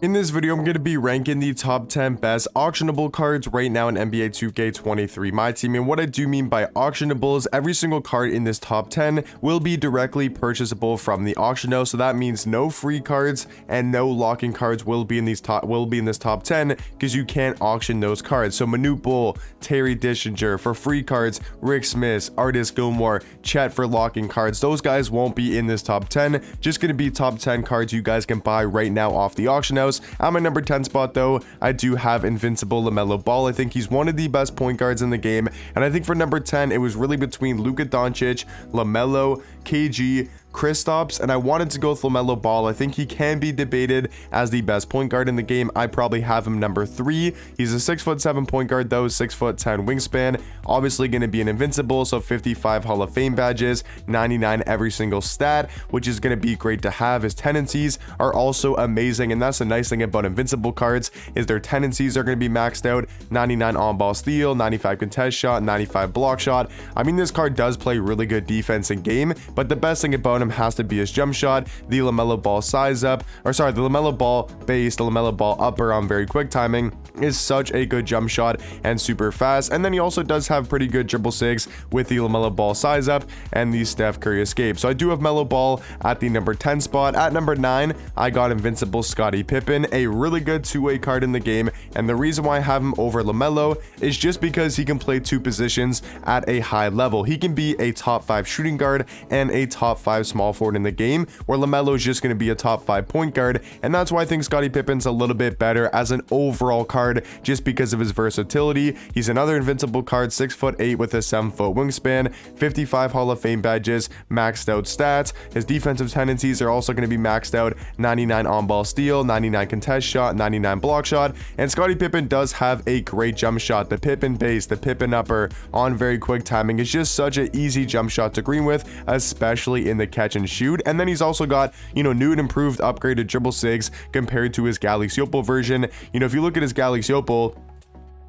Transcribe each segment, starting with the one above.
In this video, I'm going to be ranking the top 10 best auctionable cards right now in NBA 2K23 Myteam. And what I do mean by auctionable is every single card in this top 10 will be directly purchasable from the auction house. So that means no free cards and no locking cards will be in this top 10 because you can't auction those cards. So Manute Bol, Terry Dischinger for free cards, Rick Smith, Artis Gilmore, Chet for locking cards. Those guys won't be in this top 10. Just going to be top 10 cards you guys can buy right now off the auction house. At my number 10 spot though, I do have Invincible LaMelo Ball. I think he's one of the best point guards in the game, and I think for number 10 it was really between Luka Doncic, LaMelo, KG, Kristaps, and I wanted to go with LaMelo Ball. I think he can be debated as the best point guard in the game. I probably have him number 3. He's a 6'7" point guard though, 6'10" wingspan. Obviously going to be an invincible, so 55 Hall of Fame badges, 99 every single stat, which is going to be great to have. His tendencies are also amazing, and that's the nice thing about invincible cards is their tendencies are going to be maxed out. 99 on-ball steal, 95 contest shot, 95 block shot. I mean, this card does play really good defense in game, but the best thing about him has to be his jump shot, the LaMelo Ball size up, or sorry, the LaMelo Ball base, the LaMelo Ball upper on very quick timing is such a good jump shot and super fast. And then he also does have pretty good dribble sigs with the LaMelo Ball size up and the Steph Curry escape. So I do have Melo Ball at the number 10 spot. At number 9, I got Invincible Scottie Pippen, a really good two-way card in the game. And the reason why I have him over LaMelo is just because he can play two positions at a high level. He can be a top 5 shooting guard and a top 5 small forward in the game, where LaMelo is just going to be a top 5 point guard. And that's why I think Scottie Pippen's a little bit better as an overall card, just because of his versatility. He's another invincible card, 6'8" with a 7-foot wingspan, 55 Hall of Fame badges, maxed out stats. His defensive tendencies are also going to be maxed out, 99 on-ball steal, 99 contest shot, 99 block shot. And Scottie Pippen does have a great jump shot. The Pippen base, the Pippen upper on very quick timing is just such an easy jump shot to green with, especially in the catch and shoot. And then he's also got, new and improved upgraded dribble sigs compared to his Galaxy Opal version. If you look at his Galaxy Opal,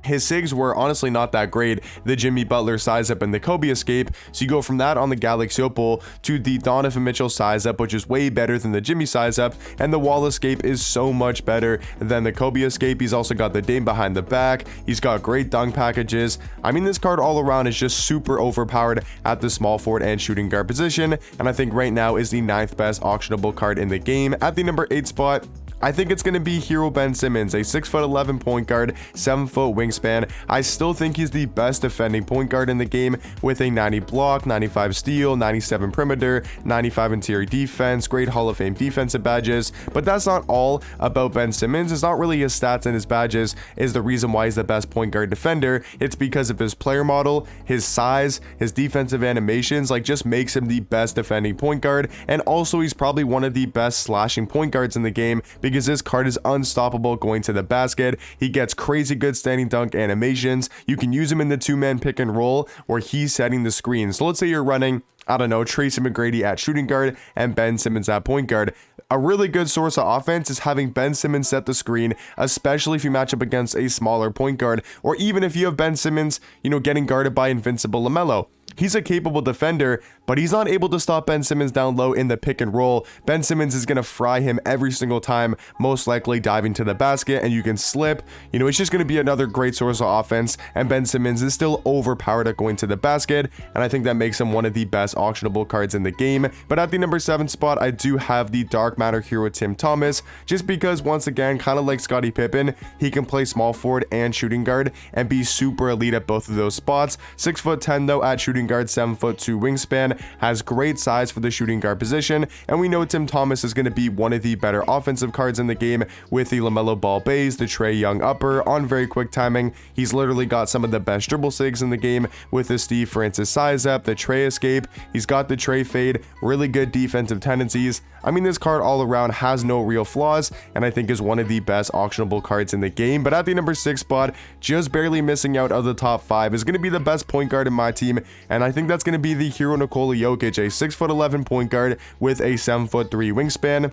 his sigs were honestly not that great. The Jimmy Butler size up and the Kobe escape. So you go from that on the Galaxy Opal to the Donovan Mitchell size up, which is way better than the Jimmy size up. And the Wall escape is so much better than the Kobe escape. He's also got the Dame behind the back. He's got great dunk packages. I mean, this card all around is just super overpowered at the small forward and shooting guard position. And I think right now is the 9th best auctionable card in the game. At the number 8 spot, I think it's going to be Hero Ben Simmons, a 6'11" point guard, 7-foot wingspan. I still think he's the best defending point guard in the game with a 90 block, 95 steal, 97 perimeter, 95 interior defense, great Hall of Fame defensive badges. But that's not all about Ben Simmons. It's not really his stats and his badges is the reason why he's the best point guard defender. It's because of his player model, his size, his defensive animations, just makes him the best defending point guard. And also he's probably one of the best slashing point guards in the game, because this card is unstoppable going to the basket. He gets crazy good standing dunk animations. You can use him in the 2-man pick and roll where he's setting the screen. So let's say you're running, I don't know, Tracy McGrady at shooting guard and Ben Simmons at point guard. A really good source of offense is having Ben Simmons set the screen, especially if you match up against a smaller point guard, or even if you have Ben Simmons, getting guarded by Invincible LaMelo. He's a capable defender, but he's not able to stop Ben Simmons down low in the pick and roll. Ben Simmons is going to fry him every single time, most likely diving to the basket, and you can slip. It's just going to be another great source of offense, and Ben Simmons is still overpowered at going to the basket, and I think that makes him one of the best auctionable cards in the game. But at the number 7 spot, I do have the Dark Matter hero Tim Thomas, just because, once again, kind of like Scottie Pippen, he can play small forward and shooting guard and be super elite at both of those spots. 6'10" though at shooting guard, 7'2" wingspan, has great size for the shooting guard position. And we know Tim Thomas is going to be one of the better offensive cards in the game with the LaMelo Ball base, the Trae Young upper on very quick timing. He's literally got some of the best dribble sigs in the game with the Steve Francis size up, the Trae escape. He's got the Trae fade, really good defensive tendencies. I mean, this card all around has no real flaws, and I think is one of the best auctionable cards in the game. But at the number 6 spot, just barely missing out of the top 5, is going to be the best point guard in my team, and I think that's going to be the Hero Nikola Jokic, a 6'11" point guard with a 7'3" wingspan.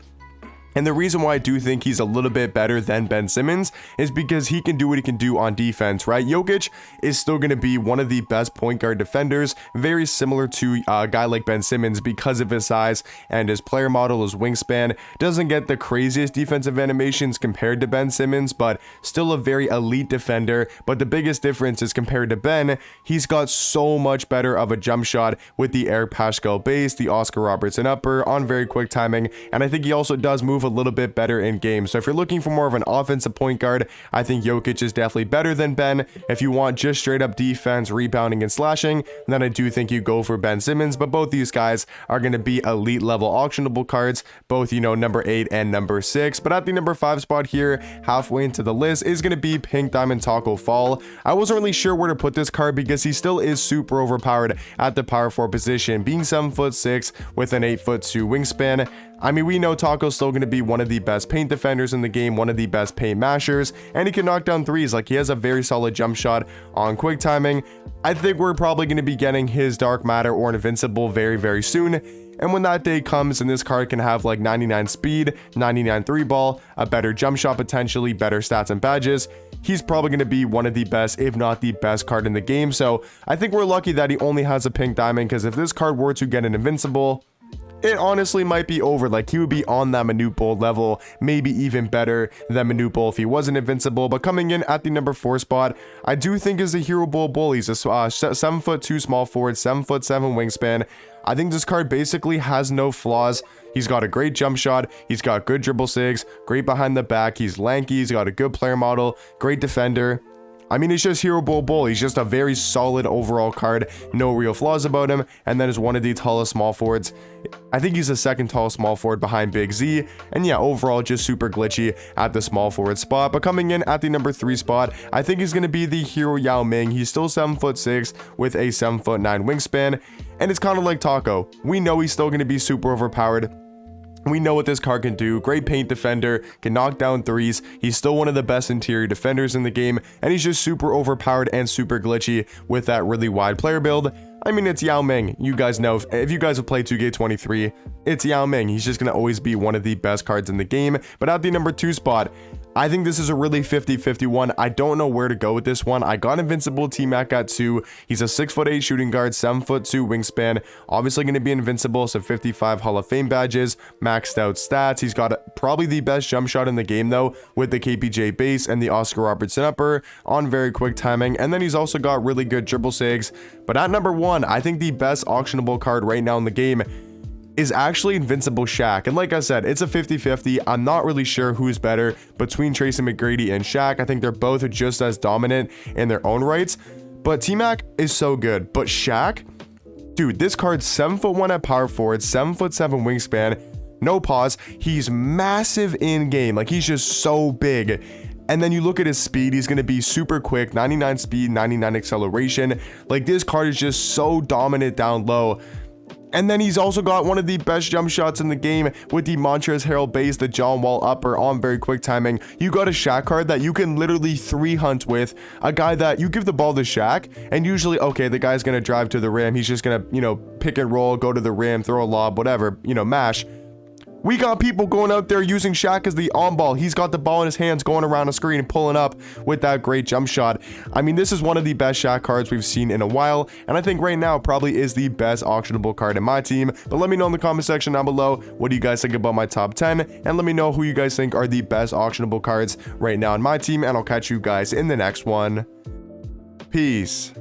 And the reason why I do think he's a little bit better than Ben Simmons is because he can do what he can do on defense, right? Jokic is still going to be one of the best point guard defenders, very similar to a guy like Ben Simmons because of his size and his player model, his wingspan. Doesn't get the craziest defensive animations compared to Ben Simmons, but still a very elite defender. But the biggest difference is compared to Ben, he's got so much better of a jump shot with the Eric Paschall base, the Oscar Robertson upper on very quick timing, and I think he also does move a little bit better in game. So if you're looking for more of an offensive point guard, I think Jokic is definitely better than Ben. If you want just straight up defense, rebounding, and slashing, then I do think you go for Ben Simmons. But both these guys are going to be elite level auctionable cards, both, you know, number 8 and number 6. But at the number 5 spot here, halfway into the list, is going to be Pink Diamond Taco Fall. I wasn't really sure where to put this card because he still is super overpowered at the power forward position, being 7'6" with an 8'2" wingspan. I mean, we know Taco's still going to be one of the best paint defenders in the game, one of the best paint mashers, and he can knock down threes. Like, he has a very solid jump shot on quick timing. I think we're probably going to be getting his Dark Matter or Invincible very, very soon. And when that day comes and this card can have like 99 speed, 99 three ball, a better jump shot potentially, better stats and badges, he's probably going to be one of the best, if not the best card in the game. So I think we're lucky that he only has a pink diamond, because if this card were to get an Invincible, it honestly might be over. Like, he would be on that Manute Bol level, maybe even better than Manute Bol if he wasn't invincible. But coming in at the number 4 spot, I do think is the Hero Bol. He's a 7'2" small forward, 7'7" wingspan. I think this card basically has no flaws. He's got a great jump shot, he's got good dribble sigs, great behind the back, he's lanky, he's got a good player model, great defender. I mean, it's just Hero Bol. He's just a very solid overall card. No real flaws about him. And then is one of the tallest small forwards. I think he's the second tallest small forward behind Big Z. And yeah, overall just super glitchy at the small forward spot. But coming in at the number 3 spot, I think he's going to be the Hero Yao Ming. He's still 7'6" with a 7'9" wingspan. And it's kind of like Taco. We know he's still going to be super overpowered. We know what this card can do. Great paint defender, can knock down threes. He's still one of the best interior defenders in the game, and he's just super overpowered and super glitchy with that really wide player build. I mean, it's Yao Ming. You guys know, if you guys have played 2K23, it's Yao Ming. He's just going to always be one of the best cards in the game. But at the number 2 spot, I think this is a really 50-50 one. I don't know where to go with this one. I got Invincible T-Mac at 2. He's a 6'8" shooting guard, 7'2" wingspan. Obviously going to be invincible, so 55 Hall of Fame badges, maxed out stats. He's got probably the best jump shot in the game, though, with the KPJ base and the Oscar Robertson upper on very quick timing. And then he's also got really good dribble sigs. But at number 1, I think the best auctionable card right now in the game is actually Invincible Shaq. And like I said, it's a 50-50. I'm not really sure who's better between Tracy McGrady and Shaq. I think they're both just as dominant in their own rights. But T-Mac is so good. But Shaq, dude, this card's 7'1" at power forward, 7'7" wingspan, no pause. He's massive in game. Like, he's just so big. And then you look at his speed, he's going to be super quick, 99 speed, 99 acceleration. Like, this card is just so dominant down low. And then he's also got one of the best jump shots in the game with the Montrezl Harrell base, the John Wall upper on very quick timing. You got a Shaq card that you can literally 3-hunt with, a guy that you give the ball to Shaq, and usually, okay, the guy's going to drive to the rim. He's just going to, you know, pick and roll, go to the rim, throw a lob, whatever, you know, mash. We got people going out there using Shaq as the on-ball. He's got the ball in his hands going around a screen and pulling up with that great jump shot. I mean, this is one of the best Shaq cards we've seen in a while, and I think right now probably is the best auctionable card in my team. But let me know in the comment section down below, what do you guys think about my top 10, and let me know who you guys think are the best auctionable cards right now in my team, and I'll catch you guys in the next one. Peace.